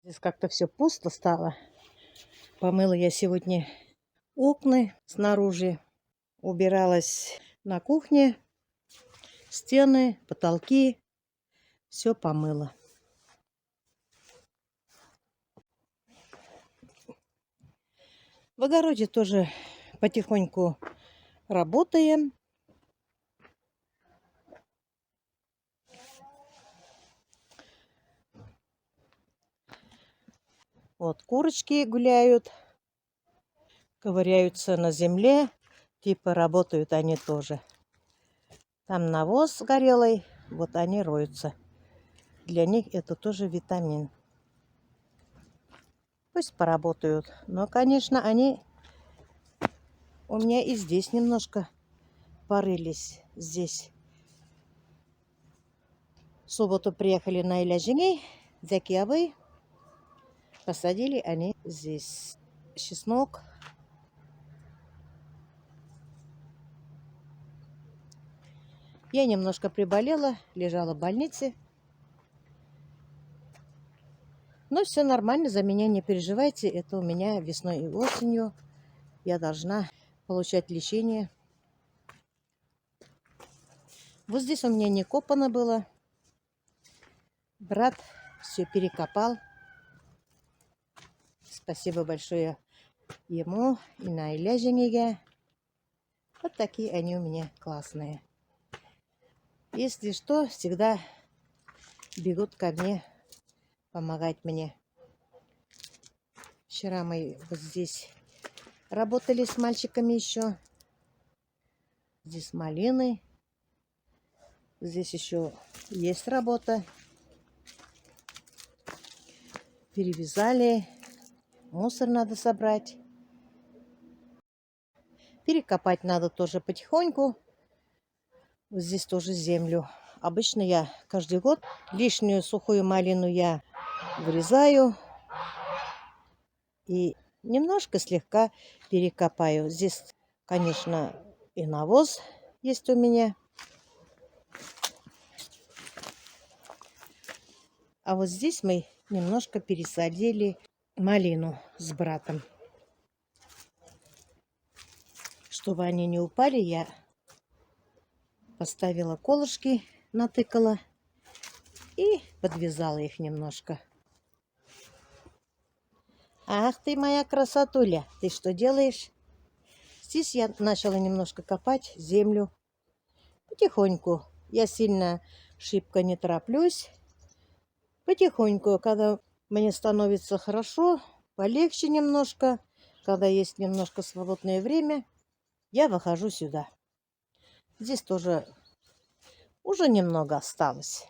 Здесь как-то все пусто стало. Помыла я сегодня окна снаружи. Убиралась на кухне. Стены, потолки. Все помыла. В огороде тоже потихоньку работаем. Вот курочки гуляют, ковыряются на земле. Типа работают они тоже. Там навоз горелый, вот они роются. Для них это тоже витамин. Пусть поработают. Но, конечно, они у меня и здесь немножко порылись. Здесь в субботу приехали на Иляжине, Закиавы. Посадили они здесь чеснок. Я немножко приболела, лежала в больнице. Но все нормально, за меня не переживайте. Это у меня весной и осенью. Я должна получать лечение. Вот здесь у меня не копано было. Брат все перекопал. Спасибо большое ему и на Иляжиниге. Вот такие они у меня классные. Если что, всегда бегут ко мне помогать мне. Вчера мы вот здесь работали с мальчиками еще. Здесь малины. Здесь еще есть работа. Перевязали. Мусор надо собрать. Перекопать надо тоже потихоньку. Вот здесь тоже землю. Обычно я каждый год лишнюю сухую малину я вырезаю. И немножко слегка перекопаю. Здесь, конечно, и навоз есть у меня. А вот здесь мы немножко пересадили малину с братом. Чтобы они не упали, я поставила колышки, натыкала и подвязала их немножко. Ах ты моя красотуля, ты что делаешь? Здесь я начала немножко копать землю. Потихоньку. Я сильно шибко не тороплюсь. Потихоньку, когда мне становится хорошо, полегче немножко, когда есть немножко свободное время, я выхожу сюда. Здесь тоже уже немного осталось.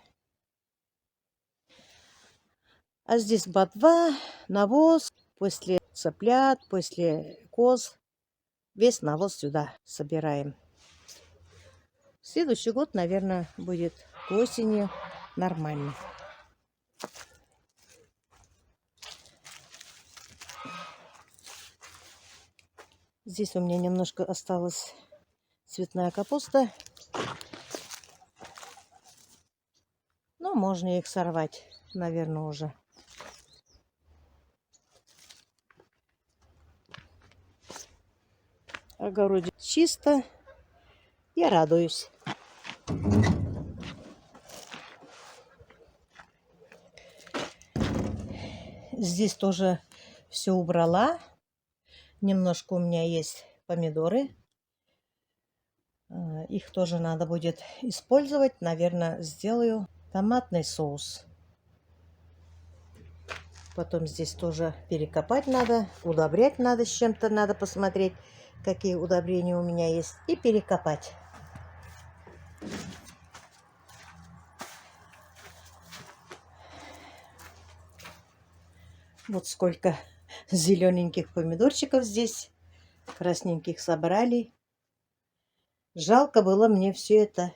А здесь ботва, навоз. После цыплят, после коз весь навоз сюда собираем. Следующий год, наверное, будет к осени нормально. Здесь у меня немножко осталась цветная капуста. Но можно их сорвать, наверное, уже. Огороде чисто. Я радуюсь. Здесь тоже все убрала. Немножко у меня есть помидоры. Их тоже надо будет использовать. Наверное, сделаю томатный соус. Потом здесь тоже перекопать надо. Удобрять надо с чем-то. Надо посмотреть, какие удобрения у меня есть. И перекопать. Вот сколько зелененьких помидорчиков здесь. Красненьких собрали. Жалко было мне все это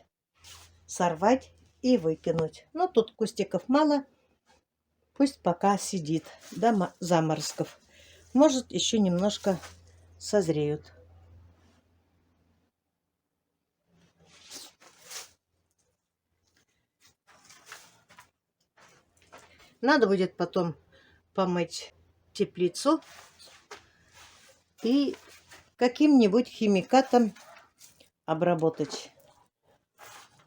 сорвать и выкинуть. Но тут кустиков мало. Пусть пока сидит до заморозков. Может, еще немножко созреют. Надо будет потом помыть теплицу и каким-нибудь химикатом обработать,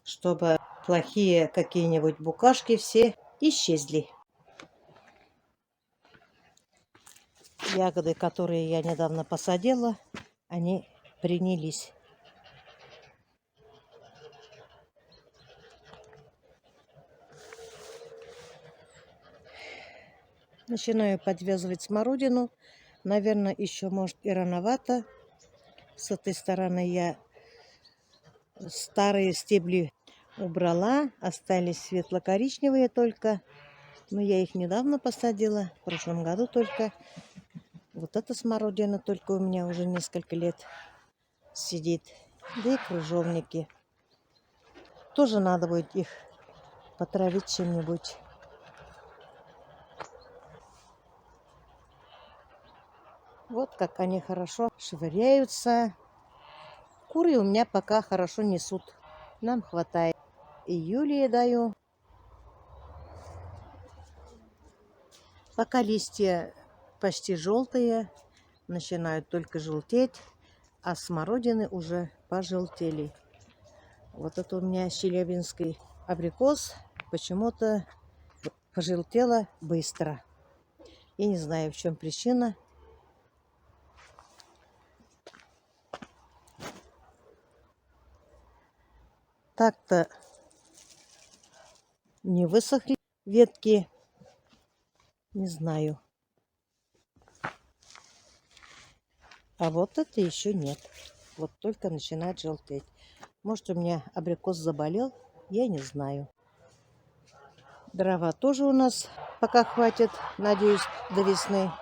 чтобы плохие какие-нибудь букашки все исчезли. Ягоды, которые я недавно посадила, они принялись. Начинаю подвязывать смородину. Наверное, еще, может, и рановато. С этой стороны я старые стебли убрала. Остались светло-коричневые только. Но я их недавно посадила. В прошлом году только. Вот эта смородина только у меня уже несколько лет сидит. Да и крыжовники. Тоже надо будет их потравить чем-нибудь. Вот как они хорошо швыряются. Куры у меня пока хорошо несут. Нам хватает. И Юлии даю. Пока листья почти желтые, начинают только желтеть, а смородины уже пожелтели. Вот это у меня челябинский абрикос почему-то пожелтело быстро. Я не знаю, в чем причина. Так-то не высохли ветки. Не знаю. А вот это еще нет. Вот только начинает желтеть. Может, у меня абрикос заболел? Я не знаю. Дрова тоже у нас пока хватит. Надеюсь, до весны.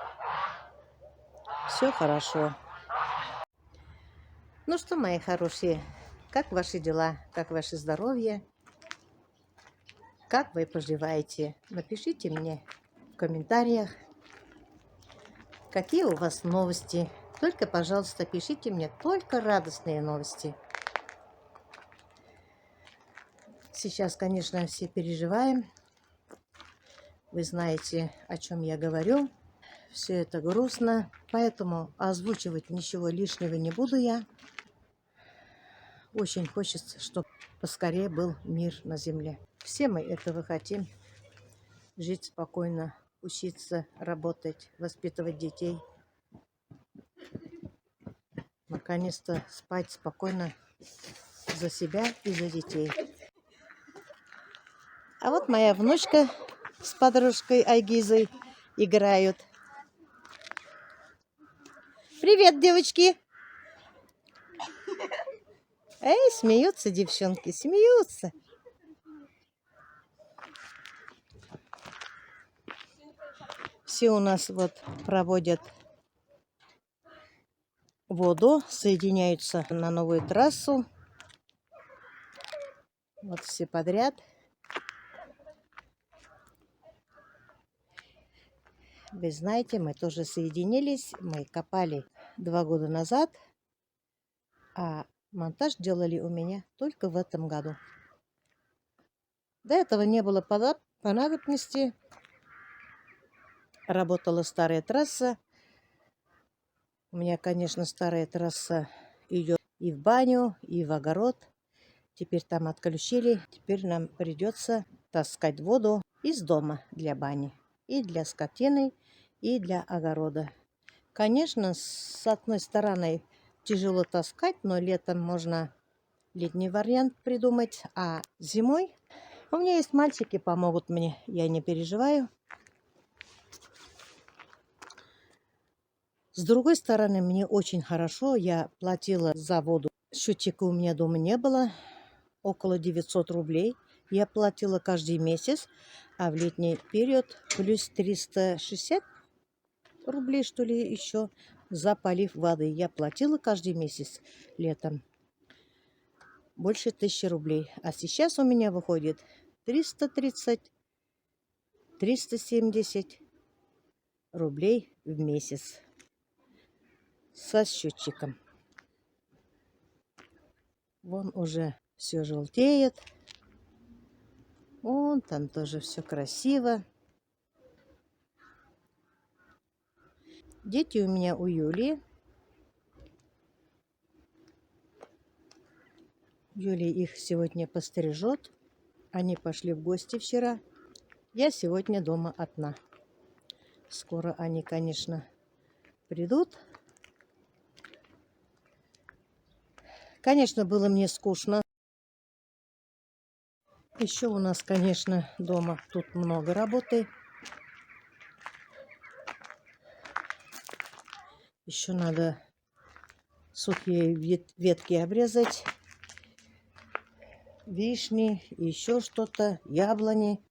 Все хорошо. Ну что, мои хорошие, как ваши дела? Как ваше здоровье? Как вы поживаете? Напишите мне в комментариях, какие у вас новости. Только, пожалуйста, пишите мне только радостные новости. Сейчас, конечно, все переживаем. Вы знаете, о чем я говорю. Все это грустно, поэтому озвучивать ничего лишнего не буду я. Очень хочется, чтобы поскорее был мир на земле. Все мы этого хотим. Жить спокойно, учиться, работать, воспитывать детей. Наконец-то спать спокойно за себя и за детей. А вот моя внучка с подружкой Айгизой играют. Привет, девочки! Эй, смеются девчонки, смеются. Все у нас вот проводят воду, соединяются на новую трассу. Вот все подряд. Вы знаете, мы тоже соединились. Мы копали 2 года назад, а монтаж делали у меня только в этом году. До этого не было понадобности. Работала старая трасса. У меня, конечно, старая трасса идет и в баню, и в огород. Теперь там отключили. Теперь нам придется таскать воду из дома для бани. И для скотины, и для огорода. Конечно, с одной стороны тяжело таскать, но летом можно летний вариант придумать. А зимой у меня есть мальчики, помогут мне. Я не переживаю. С другой стороны, мне очень хорошо. Я платила за воду. Счетчика у меня дома не было. Около 900 рублей. Я платила каждый месяц. А в летний период плюс 360 рублей, что ли, еще за полив воды. Я платила каждый месяц летом больше 1000 рублей. А сейчас у меня выходит 330-370 рублей в месяц со счетчиком. Вон уже все желтеет. Вон там тоже все красиво. Дети у меня у Юлии. Юлия их сегодня пострижет. Они пошли в гости вчера. Я сегодня дома одна. Скоро они, конечно, придут. Конечно, было мне скучно. Еще у нас, конечно, дома тут много работы. Еще надо сухие ветки обрезать. Вишни, еще что-то, яблони.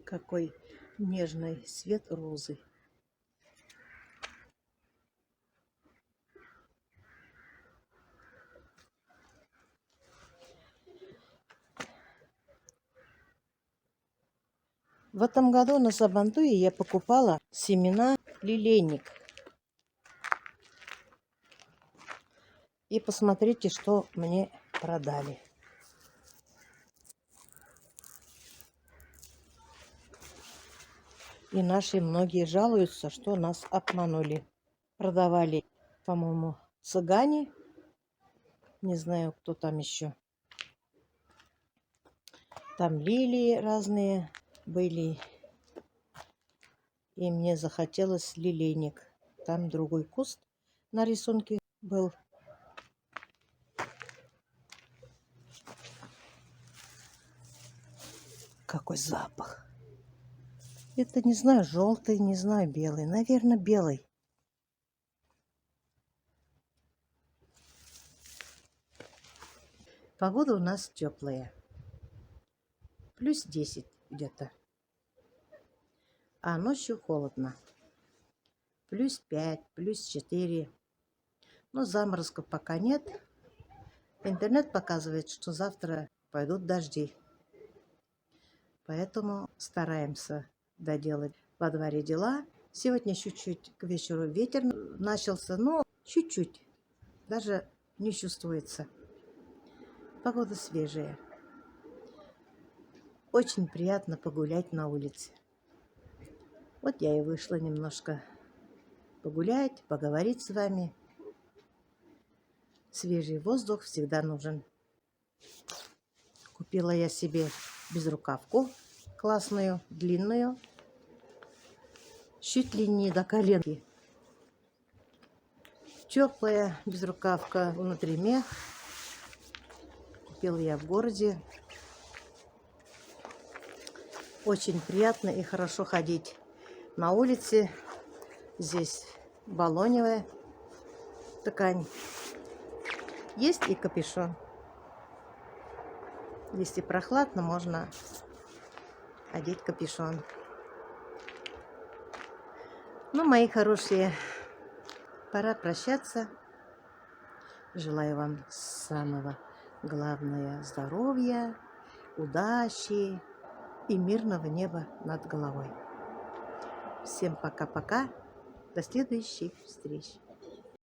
Какой нежный цвет розы. В этом году на Сабантуе я покупала семена лилейник. И посмотрите, что мне продали. И наши многие жалуются, что нас обманули. Продавали, по-моему, цыгане. Не знаю, кто там еще. Там лилии разные были. И мне захотелось лилейник. Там другой куст на рисунке был. Какой запах. Это, не знаю, желтый, не знаю, белый. Наверное, белый. Погода у нас теплая. Плюс 10 где-то. А ночью холодно. Плюс 5, плюс 4. Но заморозков пока нет. Интернет показывает, что завтра пойдут дожди. Поэтому стараемся доделать во дворе дела. Сегодня чуть-чуть к вечеру ветер начался, но чуть-чуть. Даже не чувствуется. Погода свежая. Очень приятно погулять на улице. Вот я и вышла немножко погулять, поговорить с вами. Свежий воздух всегда нужен. Купила я себе безрукавку классную, длинную, чуть ли не до коленки. Теплая безрукавка, внутри мех. Купила я в городе. Очень приятно и хорошо ходить на улице. Здесь балоневая ткань. Есть и капюшон. Если прохладно, можно одеть капюшон. Ну, мои хорошие, пора прощаться. Желаю вам самого главного здоровья, удачи и мирного неба над головой. Всем пока-пока. До следующих встреч.